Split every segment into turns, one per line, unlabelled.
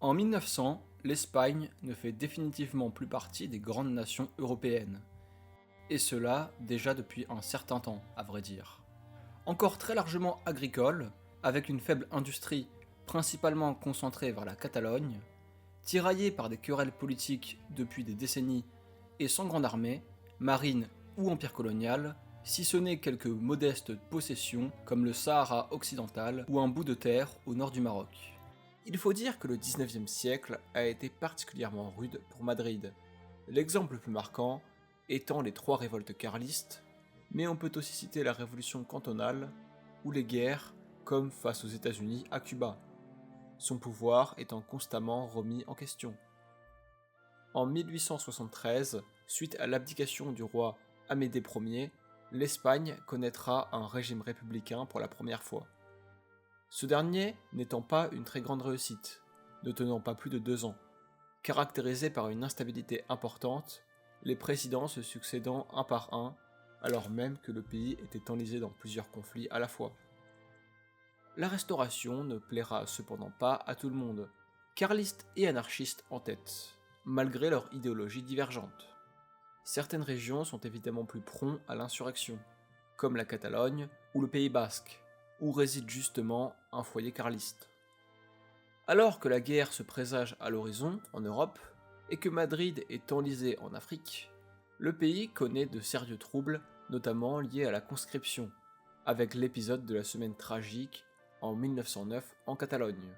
En 1900, l'Espagne ne fait définitivement plus partie des grandes nations européennes. Et cela déjà depuis un certain temps, à vrai dire. Encore très largement agricole, avec une faible industrie principalement concentrée vers la Catalogne, tiraillée par des querelles politiques depuis des décennies et sans grande armée, marine ou empire colonial, si ce n'est quelques modestes possessions comme le Sahara occidental ou un bout de terre au nord du Maroc. Il faut dire que le 19e siècle a été particulièrement rude pour Madrid, l'exemple le plus marquant étant les 3 révoltes carlistes, mais on peut aussi citer la révolution cantonale ou les guerres comme face aux États-Unis à Cuba, son pouvoir étant constamment remis en question. En 1873, suite à l'abdication du roi Amédée Ier, l'Espagne connaîtra un régime républicain pour la première fois. Ce dernier n'étant pas une très grande réussite, ne tenant pas plus de 2 ans, caractérisé par une instabilité importante, les présidents se succédant un par un, alors même que le pays était enlisé dans plusieurs conflits à la fois. La restauration ne plaira cependant pas à tout le monde, carlistes et anarchistes en tête, malgré leur idéologie divergente. Certaines régions sont évidemment plus promptes à l'insurrection, comme la Catalogne ou le Pays Basque, où réside justement un foyer carliste. Alors que la guerre se présage à l'horizon en Europe, et que Madrid est enlisé en Afrique, le pays connaît de sérieux troubles, notamment liés à la conscription, avec l'épisode de la semaine tragique en 1909 en Catalogne.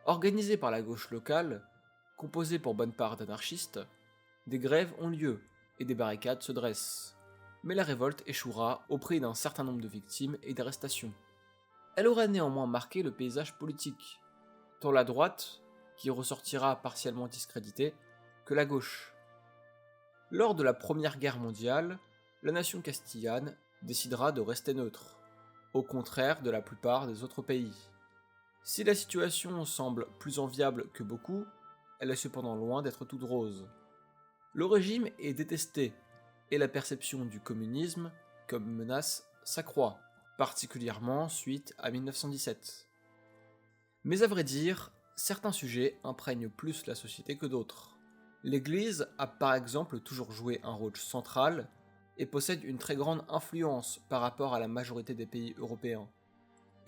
Organisée par la gauche locale, composée pour bonne part d'anarchistes, des grèves ont lieu et des barricades se dressent. Mais la révolte échouera au prix d'un certain nombre de victimes et d'arrestations. Elle aura néanmoins marqué le paysage politique, tant la droite, qui ressortira partiellement discréditée, que la gauche. Lors de la Première Guerre mondiale, la nation castillane décidera de rester neutre, au contraire de la plupart des autres pays. Si la situation semble plus enviable que beaucoup, elle est cependant loin d'être toute rose. Le régime est détesté, et la perception du communisme comme menace s'accroît, particulièrement suite à 1917. Mais à vrai dire, certains sujets imprègnent plus la société que d'autres. L'Église a par exemple toujours joué un rôle central et possède une très grande influence par rapport à la majorité des pays européens,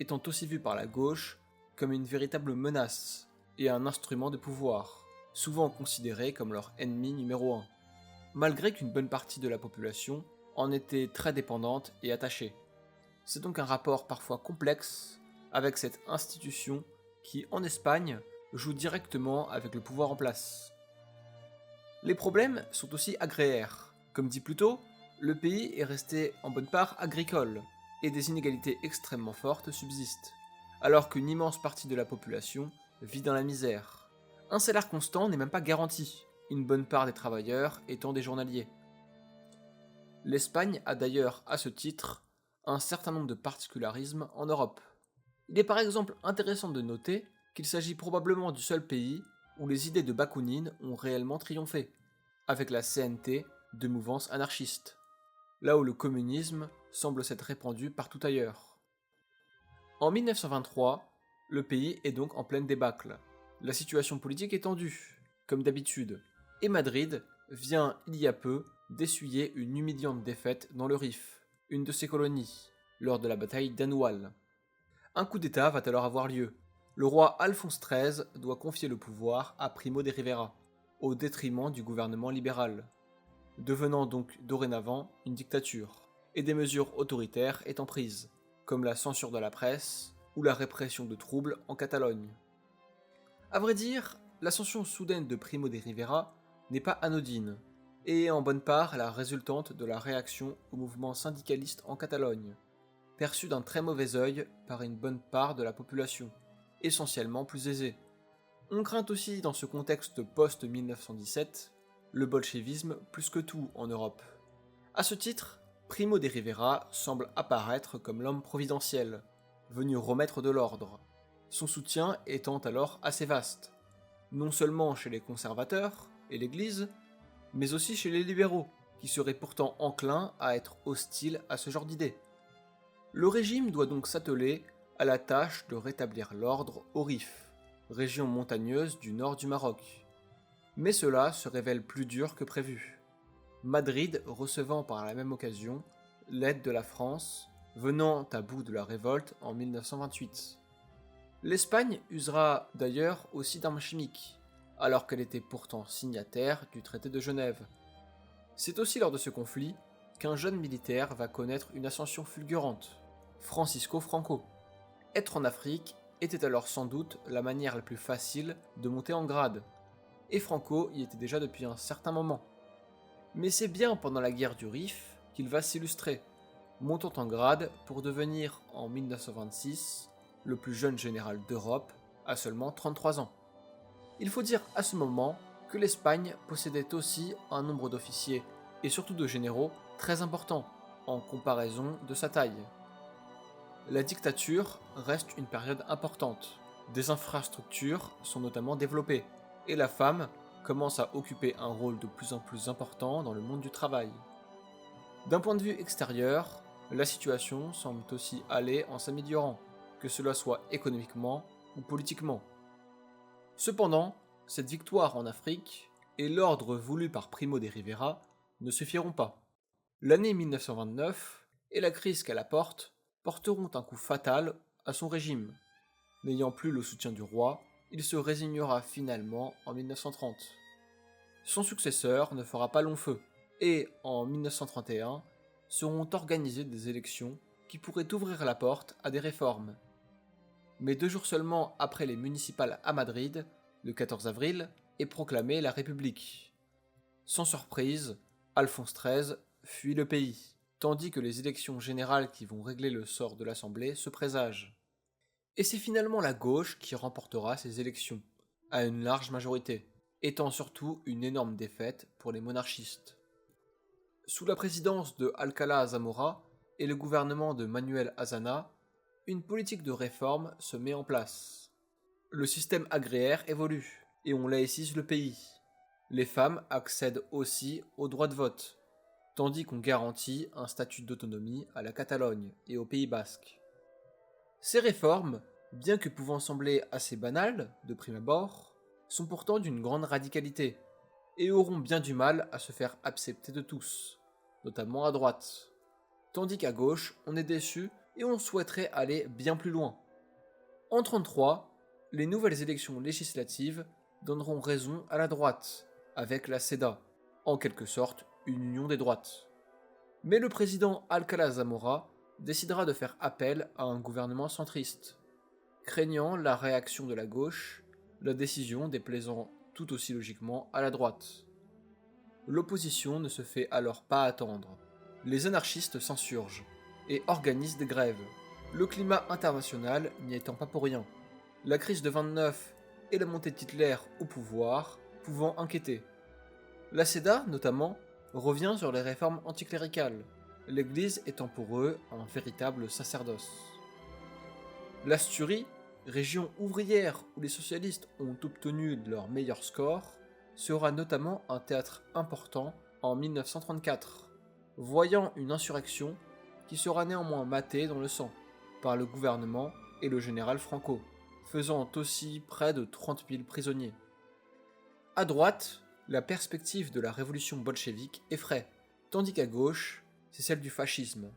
étant aussi vue par la gauche comme une véritable menace et un instrument de pouvoir, souvent considéré comme leur ennemi numéro 1, malgré qu'une bonne partie de la population en était très dépendante et attachée. C'est donc un rapport parfois complexe avec cette institution qui, en Espagne, joue directement avec le pouvoir en place. Les problèmes sont aussi agraires. Comme dit plus tôt, le pays est resté en bonne part agricole, et des inégalités extrêmement fortes subsistent, alors qu'une immense partie de la population vit dans la misère. Un salaire constant n'est même pas garanti, une bonne part des travailleurs étant des journaliers. L'Espagne a d'ailleurs, à ce titre, un certain nombre de particularismes en Europe. Il est par exemple intéressant de noter qu'il s'agit probablement du seul pays où les idées de Bakounine ont réellement triomphé, avec la CNT de mouvance anarchiste, là où le communisme semble s'être répandu partout ailleurs. En 1923, le pays est donc en pleine débâcle. La situation politique est tendue, comme d'habitude, et Madrid vient il y a peu d'essuyer une humiliante défaite dans le Rif, une de ses colonies, lors de la bataille d'Anoual. Un coup d'État va alors avoir lieu. Le roi Alphonse XIII doit confier le pouvoir à Primo de Rivera, au détriment du gouvernement libéral, devenant donc dorénavant une dictature, et des mesures autoritaires étant prises, comme la censure de la presse ou la répression de troubles en Catalogne. À vrai dire, l'ascension soudaine de Primo de Rivera n'est pas anodine, et est en bonne part la résultante de la réaction au mouvement syndicaliste en Catalogne, perçu d'un très mauvais œil par une bonne part de la population, essentiellement plus aisée. On craint aussi dans ce contexte post-1917 le bolchevisme plus que tout en Europe. À ce titre, Primo de Rivera semble apparaître comme l'homme providentiel, venu remettre de l'ordre, son soutien étant alors assez vaste, non seulement chez les conservateurs et l'Église, mais aussi chez les libéraux, qui seraient pourtant enclins à être hostiles à ce genre d'idées. Le régime doit donc s'atteler à la tâche de rétablir l'ordre au Rif, région montagneuse du nord du Maroc. Mais cela se révèle plus dur que prévu. Madrid recevant par la même occasion l'aide de la France, venant à bout de la révolte en 1928. L'Espagne usera d'ailleurs aussi d'armes chimiques, alors qu'elle était pourtant signataire du traité de Genève. C'est aussi lors de ce conflit qu'un jeune militaire va connaître une ascension fulgurante, Francisco Franco. Être en Afrique était alors sans doute la manière la plus facile de monter en grade, et Franco y était déjà depuis un certain moment. Mais c'est bien pendant la guerre du Rif qu'il va s'illustrer, montant en grade pour devenir en 1926 le plus jeune général d'Europe à seulement 33 ans. Il faut dire à ce moment que l'Espagne possédait aussi un nombre d'officiers et surtout de généraux très important en comparaison de sa taille. La dictature reste une période importante, des infrastructures sont notamment développées et la femme commence à occuper un rôle de plus en plus important dans le monde du travail. D'un point de vue extérieur, la situation semble aussi aller en s'améliorant, que cela soit économiquement ou politiquement. Cependant, cette victoire en Afrique et l'ordre voulu par Primo de Rivera ne suffiront pas. L'année 1929 et la crise qu'elle apporte porteront un coup fatal à son régime. N'ayant plus le soutien du roi, il se résignera finalement en 1930. Son successeur ne fera pas long feu, et en 1931 seront organisées des élections qui pourraient ouvrir la porte à des réformes. Mais 2 jours seulement après les municipales à Madrid, le 14 avril, est proclamée la République. Sans surprise, Alphonse XIII fuit le pays, tandis que les élections générales qui vont régler le sort de l'Assemblée se présagent. Et c'est finalement la gauche qui remportera ces élections, à une large majorité, étant surtout une énorme défaite pour les monarchistes. Sous la présidence de Alcalá Zamora et le gouvernement de Manuel Azaña, une politique de réforme se met en place. Le système agraire évolue, et on laïcise le pays. Les femmes accèdent aussi au droit de vote, tandis qu'on garantit un statut d'autonomie à la Catalogne et au Pays basque. Ces réformes, bien que pouvant sembler assez banales de prime abord, sont pourtant d'une grande radicalité, et auront bien du mal à se faire accepter de tous, notamment à droite. Tandis qu'à gauche, on est déçu et on souhaiterait aller bien plus loin. En 1933, les nouvelles élections législatives donneront raison à la droite, avec la CEDA, en quelque sorte une union des droites. Mais le président Alcalá Zamora décidera de faire appel à un gouvernement centriste. Craignant la réaction de la gauche, la décision déplaisant tout aussi logiquement à la droite. L'opposition ne se fait alors pas attendre. Les anarchistes s'insurgent et organisent des grèves, le climat international n'y étant pas pour rien. La crise de 29 et la montée d'Hitler au pouvoir pouvant inquiéter. La CEDA, notamment, revient sur les réformes anticléricales, l'Église étant pour eux un véritable sacerdoce. L'Asturie, région ouvrière où les socialistes ont obtenu leur meilleur score, sera notamment un théâtre important en 1934, voyant une insurrection qui sera néanmoins matée dans le sang par le gouvernement et le général Franco, faisant aussi près de 30 000 prisonniers. À droite, la perspective de la révolution bolchevique effraie, tandis qu'à gauche, c'est celle du fascisme.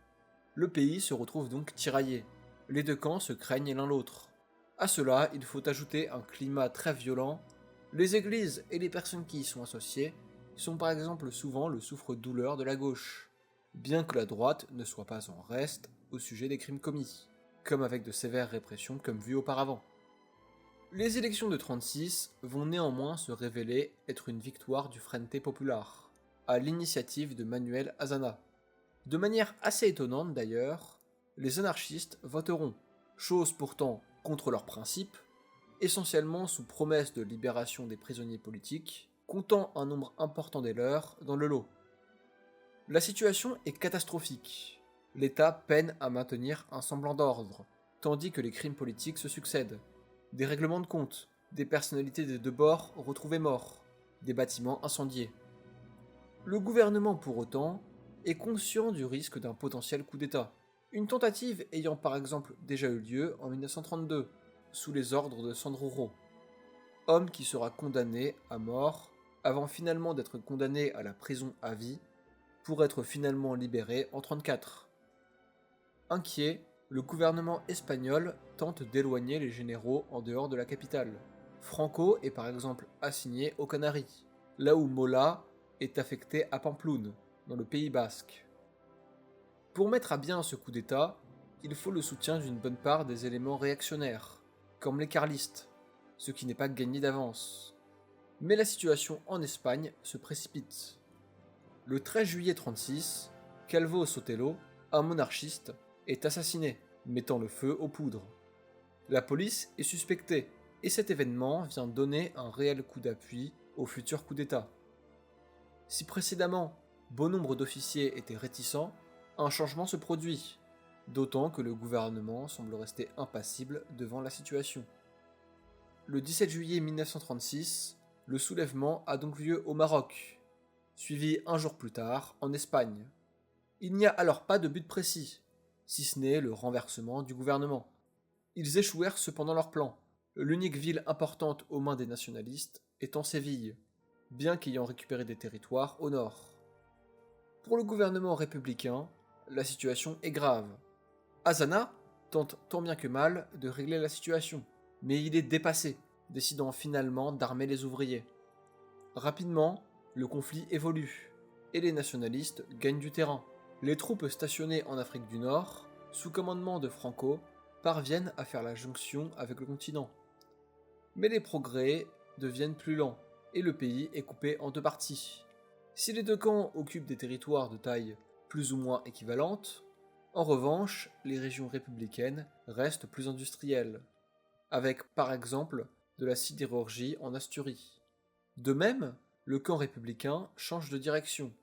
Le pays se retrouve donc tiraillé, les deux camps se craignent l'un l'autre. À cela, il faut ajouter un climat très violent. Les églises et les personnes qui y sont associées sont par exemple souvent le souffre-douleur de la gauche, bien que la droite ne soit pas en reste au sujet des crimes commis, comme avec de sévères répressions comme vu auparavant. Les élections de 1936 vont néanmoins se révéler être une victoire du Frente Popular, à l'initiative de Manuel Azaña. De manière assez étonnante d'ailleurs, les anarchistes voteront, chose pourtant contre leurs principes, essentiellement sous promesse de libération des prisonniers politiques, comptant un nombre important des leurs dans le lot. La situation est catastrophique. L'État peine à maintenir un semblant d'ordre, tandis que les crimes politiques se succèdent. Des règlements de compte, des personnalités des deux bords retrouvées morts, des bâtiments incendiés. Le gouvernement, pour autant, est conscient du risque d'un potentiel coup d'État, une tentative ayant par exemple déjà eu lieu en 1932, sous les ordres de Sandro Ro. homme qui sera condamné à mort avant finalement d'être condamné à la prison à vie pour être finalement libéré en 1934. Inquiet, le gouvernement espagnol tente d'éloigner les généraux en dehors de la capitale. Franco est par exemple assigné aux Canaries, là où Mola est affecté à Pampelune, dans le Pays basque. Pour mettre à bien ce coup d'État, il faut le soutien d'une bonne part des éléments réactionnaires, comme les carlistes, ce qui n'est pas gagné d'avance. Mais la situation en Espagne se précipite. Le 13 juillet 1936, Calvo Sotelo, un monarchiste, est assassiné, mettant le feu aux poudres. La police est suspectée, et cet événement vient donner un réel coup d'appui au futur coup d'État. Si précédemment, bon nombre d'officiers étaient réticents, un changement se produit, d'autant que le gouvernement semble rester impassible devant la situation. Le 17 juillet 1936, le soulèvement a donc lieu au Maroc, suivi un jour plus tard en Espagne. Il n'y a alors pas de but précis, si ce n'est le renversement du gouvernement. Ils échouèrent cependant leur plan, l'unique ville importante aux mains des nationalistes étant Séville, bien qu'ayant récupéré des territoires au nord. Pour le gouvernement républicain, la situation est grave. Azana tente tant bien que mal de régler la situation, mais il est dépassé, décidant finalement d'armer les ouvriers. Rapidement, le conflit évolue, et les nationalistes gagnent du terrain. Les troupes stationnées en Afrique du Nord, sous commandement de Franco, parviennent à faire la jonction avec le continent. Mais les progrès deviennent plus lents, et le pays est coupé en deux parties. Si les deux camps occupent des territoires de taille plus ou moins équivalente, en revanche, les régions républicaines restent plus industrielles, avec par exemple de la sidérurgie en Asturie. De même, le camp républicain change de direction.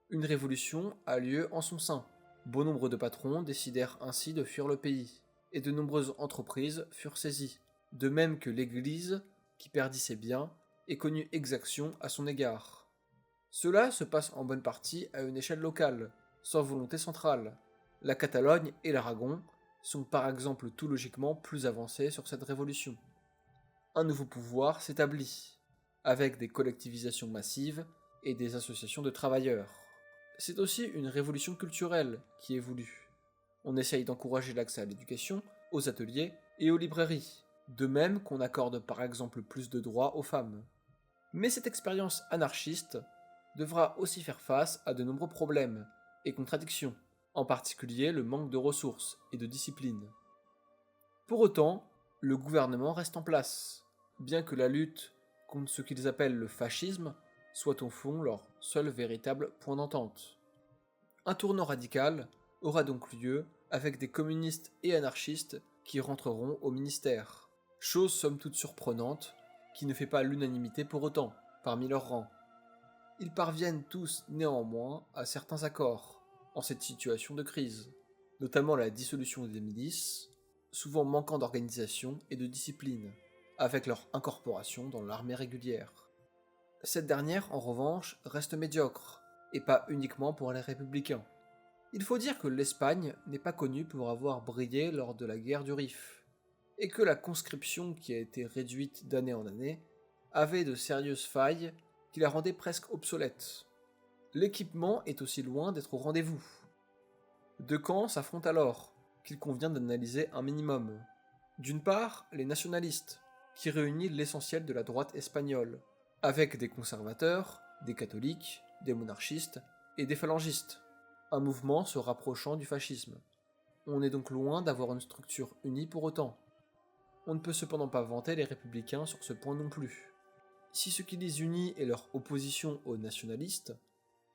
Une révolution a lieu en son sein. Bon nombre de patrons décidèrent ainsi de fuir le pays, et de nombreuses entreprises furent saisies, de même que l'Église, qui perdit ses biens, et connut exaction à son égard. Cela se passe en bonne partie à une échelle locale, sans volonté centrale. La Catalogne et l'Aragon sont par exemple tout logiquement plus avancés sur cette révolution. Un nouveau pouvoir s'établit, avec des collectivisations massives et des associations de travailleurs. C'est aussi une révolution culturelle qui est voulue. On essaye d'encourager l'accès à l'éducation, aux ateliers et aux librairies, de même qu'on accorde par exemple plus de droits aux femmes. Mais cette expérience anarchiste devra aussi faire face à de nombreux problèmes et contradictions, en particulier le manque de ressources et de discipline. Pour autant, le gouvernement reste en place, bien que la lutte contre ce qu'ils appellent le fascisme soit au fond leur seul véritable point d'entente. Un tournant radical aura donc lieu avec des communistes et anarchistes qui rentreront au ministère, chose somme toute surprenante qui ne fait pas l'unanimité pour autant parmi leurs rangs. Ils parviennent tous néanmoins à certains accords en cette situation de crise, notamment la dissolution des milices, souvent manquant d'organisation et de discipline, avec leur incorporation dans l'armée régulière. Cette dernière, en revanche, reste médiocre, et pas uniquement pour les républicains. Il faut dire que l'Espagne n'est pas connue pour avoir brillé lors de la guerre du Rif, et que la conscription qui a été réduite d'année en année avait de sérieuses failles qui la rendaient presque obsolète. L'équipement est aussi loin d'être au rendez-vous. Deux camps s'affrontent alors, qu'il convient d'analyser un minimum. D'une part, les nationalistes, qui réunissent l'essentiel de la droite espagnole, avec des conservateurs, des catholiques, des monarchistes et des phalangistes, un mouvement se rapprochant du fascisme. On est donc loin d'avoir une structure unie pour autant. On ne peut cependant pas vanter les républicains sur ce point non plus. Si ce qui les unit est leur opposition aux nationalistes,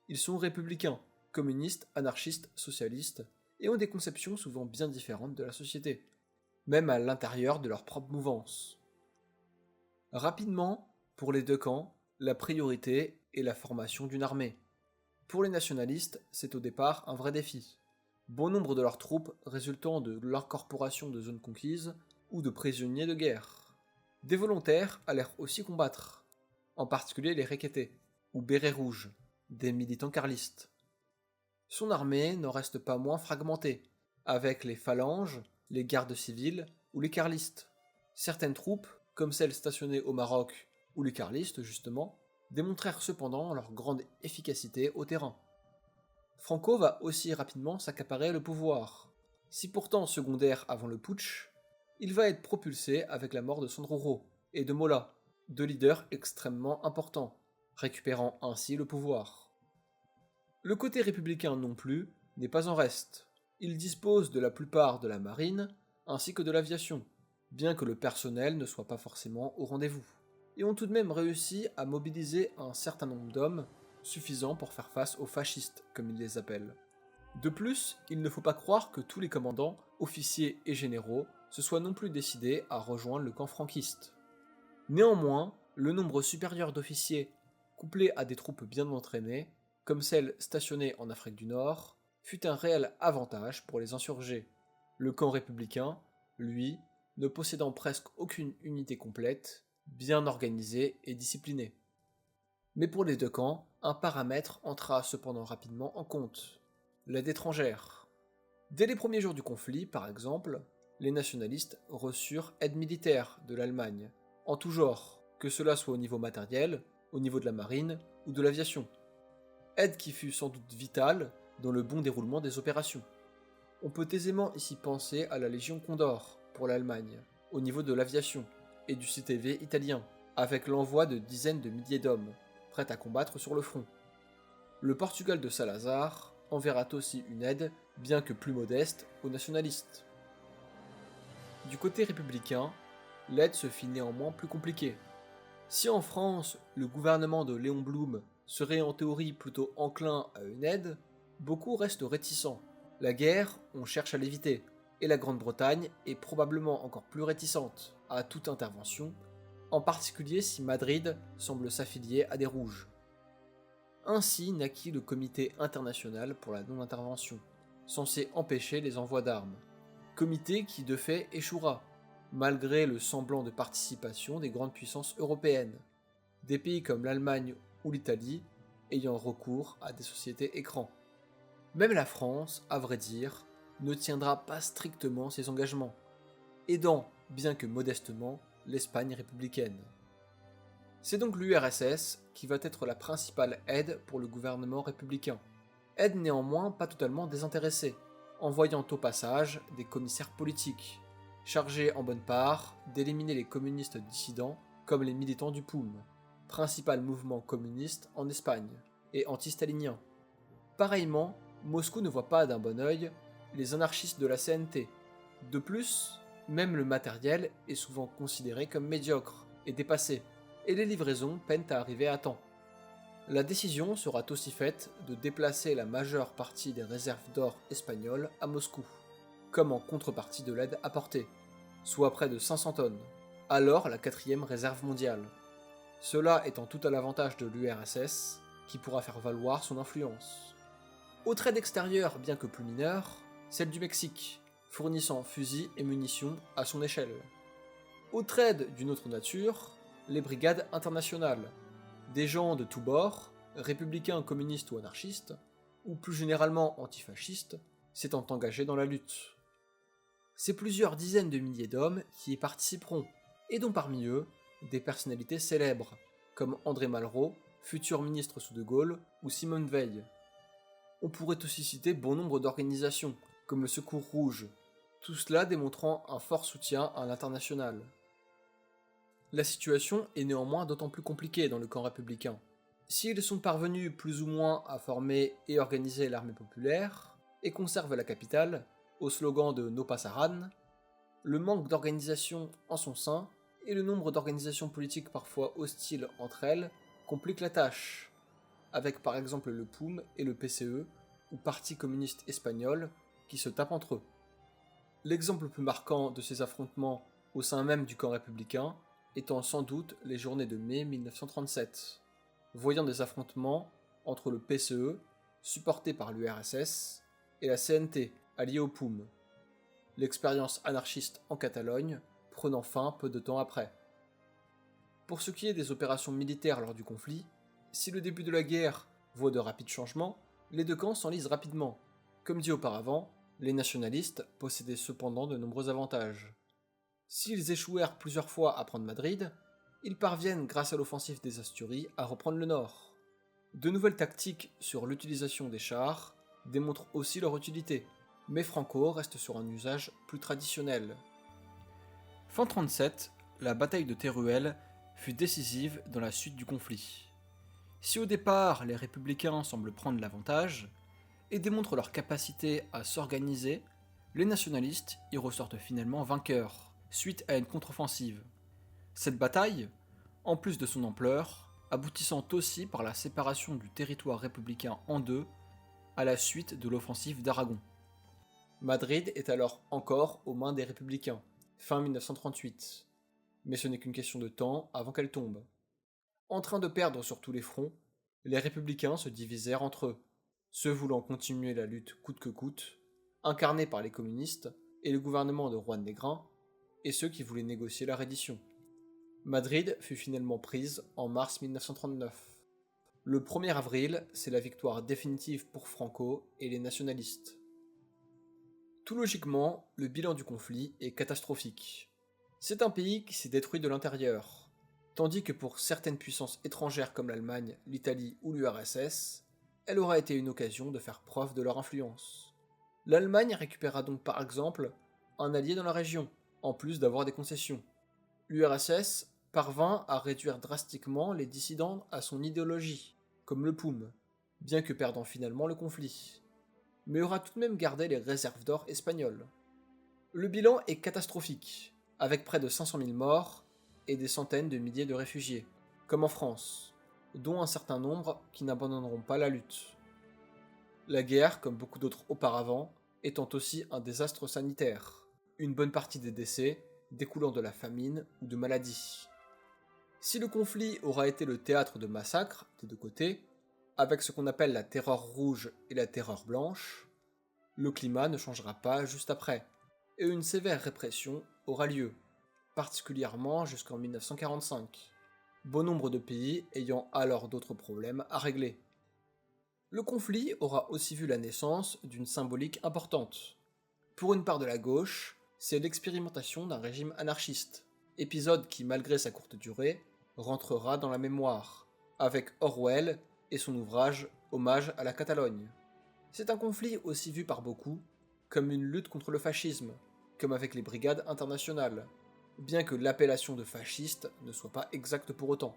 ils sont républicains, communistes, anarchistes, socialistes, et ont des conceptions souvent bien différentes de la société, même à l'intérieur de leur propre mouvance. Rapidement, pour les deux camps, la priorité est la formation d'une armée. Pour les nationalistes, c'est au départ un vrai défi. Bon nombre de leurs troupes résultant de l'incorporation de zones conquises ou de prisonniers de guerre. Des volontaires allèrent aussi combattre, en particulier les requetés, ou bérets rouges, des militants carlistes. Son armée n'en reste pas moins fragmentée, avec les phalanges, les gardes civiles ou les carlistes. Certaines troupes, comme celles stationnées au Maroc ou les carlistes justement, démontrèrent cependant leur grande efficacité au terrain. Franco va aussi rapidement s'accaparer le pouvoir. Si pourtant secondaire avant le putsch, il va être propulsé avec la mort de Sandroro et de Mola, deux leaders extrêmement importants, récupérant ainsi le pouvoir. Le côté républicain non plus n'est pas en reste. Il dispose de la plupart de la marine ainsi que de l'aviation, bien que le personnel ne soit pas forcément au rendez-vous, et ont tout de même réussi à mobiliser un certain nombre d'hommes suffisant pour faire face aux fascistes, comme ils les appellent. De plus, il ne faut pas croire que tous les commandants, officiers et généraux se soient non plus décidés à rejoindre le camp franquiste. Néanmoins, le nombre supérieur d'officiers, couplé à des troupes bien entraînées, comme celles stationnées en Afrique du Nord, fut un réel avantage pour les insurgés. Le camp républicain, lui, ne possédant presque aucune unité complète, bien organisée et disciplinée. Mais pour les deux camps, un paramètre entra cependant rapidement en compte, l'aide étrangère. Dès les premiers jours du conflit, par exemple, les nationalistes reçurent aide militaire de l'Allemagne, en tout genre, que cela soit au niveau matériel, au niveau de la marine ou de l'aviation. Aide qui fut sans doute vitale dans le bon déroulement des opérations. On peut aisément ici penser à la Légion Condor pour l'Allemagne, au niveau de l'aviation, et du CTV italien, avec l'envoi de dizaines de milliers d'hommes, prêts à combattre sur le front. Le Portugal de Salazar enverra aussi une aide, bien que plus modeste, aux nationalistes. Du côté républicain, l'aide se fit néanmoins plus compliquée. Si en France, le gouvernement de Léon Blum serait en théorie plutôt enclin à une aide, beaucoup restent réticents. La guerre, on cherche à l'éviter, et la Grande-Bretagne est probablement encore plus réticente à toute intervention, en particulier si Madrid semble s'affilier à des rouges. Ainsi naquit le Comité international pour la non-intervention, censé empêcher les envois d'armes. Comité qui de fait échouera, malgré le semblant de participation des grandes puissances européennes, des pays comme l'Allemagne ou l'Italie ayant recours à des sociétés écrans. Même la France, à vrai dire, ne tiendra pas strictement ses engagements, aidant, bien que modestement, l'Espagne républicaine. C'est donc l'URSS qui va être la principale aide pour le gouvernement républicain. Aide néanmoins pas totalement désintéressée, envoyant au passage des commissaires politiques, chargés en bonne part d'éliminer les communistes dissidents comme les militants du POUM, principal mouvement communiste en Espagne, et anti-stalinien. Pareillement, Moscou ne voit pas d'un bon œil les anarchistes de la CNT. De plus, même le matériel est souvent considéré comme médiocre et dépassé, et les livraisons peinent à arriver à temps. La décision sera aussi faite de déplacer la majeure partie des réserves d'or espagnoles à Moscou, comme en contrepartie de l'aide apportée, soit près de 500 tonnes, alors la 4e réserve mondiale. Cela étant tout à l'avantage de l'URSS, qui pourra faire valoir son influence. Autre aide extérieure, bien que plus mineure, celle du Mexique, fournissant fusils et munitions à son échelle. Autre aide d'une autre nature, les brigades internationales, des gens de tous bords, républicains, communistes ou anarchistes, ou plus généralement antifascistes, s'étant engagés dans la lutte. C'est plusieurs dizaines de milliers d'hommes qui y participeront, et dont parmi eux, des personnalités célèbres, comme André Malraux, futur ministre sous De Gaulle, ou Simone Veil. On pourrait aussi citer bon nombre d'organisations, comme le Secours Rouge, tout cela démontrant un fort soutien à l'international. La situation est néanmoins d'autant plus compliquée dans le camp républicain. S'ils sont parvenus plus ou moins à former et organiser l'armée populaire, et conservent la capitale, au slogan de No Pasaran, le manque d'organisation en son sein et le nombre d'organisations politiques parfois hostiles entre elles compliquent la tâche, avec par exemple le POUM et le PCE, ou Parti communiste espagnol, qui se tapent entre eux. L'exemple le plus marquant de ces affrontements au sein même du camp républicain étant sans doute les journées de mai 1937, voyant des affrontements entre le PCE, supporté par l'URSS, et la CNT, alliée au POUM. L'expérience anarchiste en Catalogne prenant fin peu de temps après. Pour ce qui est des opérations militaires lors du conflit, si le début de la guerre voit de rapides changements, les deux camps s'enlisent rapidement. Comme dit auparavant, les nationalistes possédaient cependant de nombreux avantages. S'ils échouèrent plusieurs fois à prendre Madrid, ils parviennent grâce à l'offensive des Asturies à reprendre le nord. De nouvelles tactiques sur l'utilisation des chars démontrent aussi leur utilité, mais Franco reste sur un usage plus traditionnel. Fin 37, la bataille de Teruel fut décisive dans la suite du conflit. Si au départ les républicains semblent prendre l'avantage et démontrent leur capacité à s'organiser, les nationalistes y ressortent finalement vainqueurs, suite à une contre-offensive. Cette bataille, en plus de son ampleur, aboutissant aussi par la séparation du territoire républicain en deux à la suite de l'offensive d'Aragon. Madrid est alors encore aux mains des républicains, fin 1938, mais ce n'est qu'une question de temps avant qu'elle tombe. En train de perdre sur tous les fronts, les républicains se divisèrent entre eux, ceux voulant continuer la lutte coûte que coûte, incarnés par les communistes et le gouvernement de Juan Negrin, et ceux qui voulaient négocier la reddition. Madrid fut finalement prise en mars 1939. Le 1er avril, c'est la victoire définitive pour Franco et les nationalistes. Tout logiquement, le bilan du conflit est catastrophique. C'est un pays qui s'est détruit de l'intérieur, tandis que pour certaines puissances étrangères comme l'Allemagne, l'Italie ou l'URSS, elle aura été une occasion de faire preuve de leur influence. L'Allemagne récupéra donc par exemple un allié dans la région, en plus d'avoir des concessions. L'URSS parvint à réduire drastiquement les dissidents à son idéologie, comme le POUM, bien que perdant finalement le conflit, mais aura tout de même gardé les réserves d'or espagnoles. Le bilan est catastrophique, avec près de 500 000 morts et des centaines de milliers de réfugiés, comme en France, dont un certain nombre qui n'abandonneront pas la lutte. La guerre, comme beaucoup d'autres auparavant, étant aussi un désastre sanitaire, une bonne partie des décès découlant de la famine ou de maladies. Si le conflit aura été le théâtre de massacres des deux côtés, avec ce qu'on appelle la terreur rouge et la terreur blanche, le climat ne changera pas juste après, et une sévère répression aura lieu, particulièrement jusqu'en 1945, bon nombre de pays ayant alors d'autres problèmes à régler. Le conflit aura aussi vu la naissance d'une symbolique importante. Pour une part de la gauche, c'est l'expérimentation d'un régime anarchiste, épisode qui, malgré sa courte durée, rentrera dans la mémoire, avec Orwell et son ouvrage Hommage à la Catalogne. C'est un conflit aussi vu par beaucoup comme une lutte contre le fascisme, comme avec les brigades internationales, bien que l'appellation de fasciste ne soit pas exacte pour autant.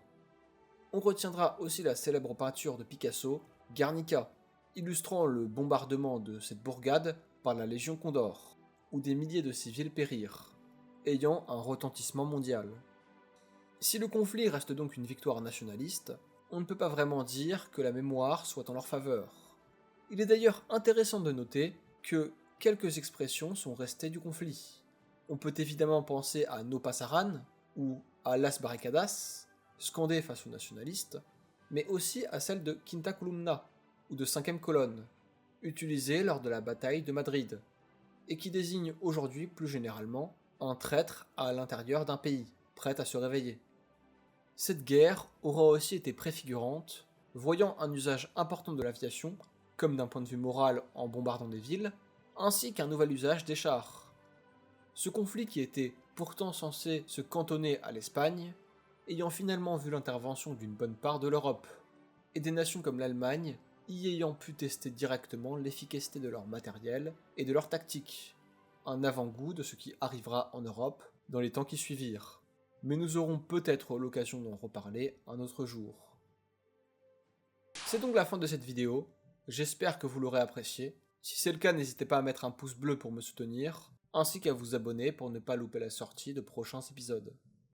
On retiendra aussi la célèbre peinture de Picasso, Guernica, illustrant le bombardement de cette bourgade par la Légion Condor, où des milliers de civils périrent, ayant un retentissement mondial. Si le conflit reste donc une victoire nationaliste, on ne peut pas vraiment dire que la mémoire soit en leur faveur. Il est d'ailleurs intéressant de noter que quelques expressions sont restées du conflit. On peut évidemment penser à No Pasaran ou à Las Barricadas, scandées face aux nationalistes, mais aussi à celle de Quinta Columna ou de 5e colonne, utilisée lors de la bataille de Madrid, et qui désigne aujourd'hui plus généralement un traître à l'intérieur d'un pays, prêt à se réveiller. Cette guerre aura aussi été préfigurante, voyant un usage important de l'aviation, comme d'un point de vue moral en bombardant des villes, ainsi qu'un nouvel usage des chars. Ce conflit qui était pourtant censé se cantonner à l'Espagne, ayant finalement vu l'intervention d'une bonne part de l'Europe, et des nations comme l'Allemagne y ayant pu tester directement l'efficacité de leur matériel et de leur tactique, un avant-goût de ce qui arrivera en Europe dans les temps qui suivirent. Mais nous aurons peut-être l'occasion d'en reparler un autre jour. C'est donc la fin de cette vidéo, j'espère que vous l'aurez appréciée. Si c'est le cas, n'hésitez pas à mettre un pouce bleu pour me soutenir, ainsi qu'à vous abonner pour ne pas louper la sortie de prochains épisodes.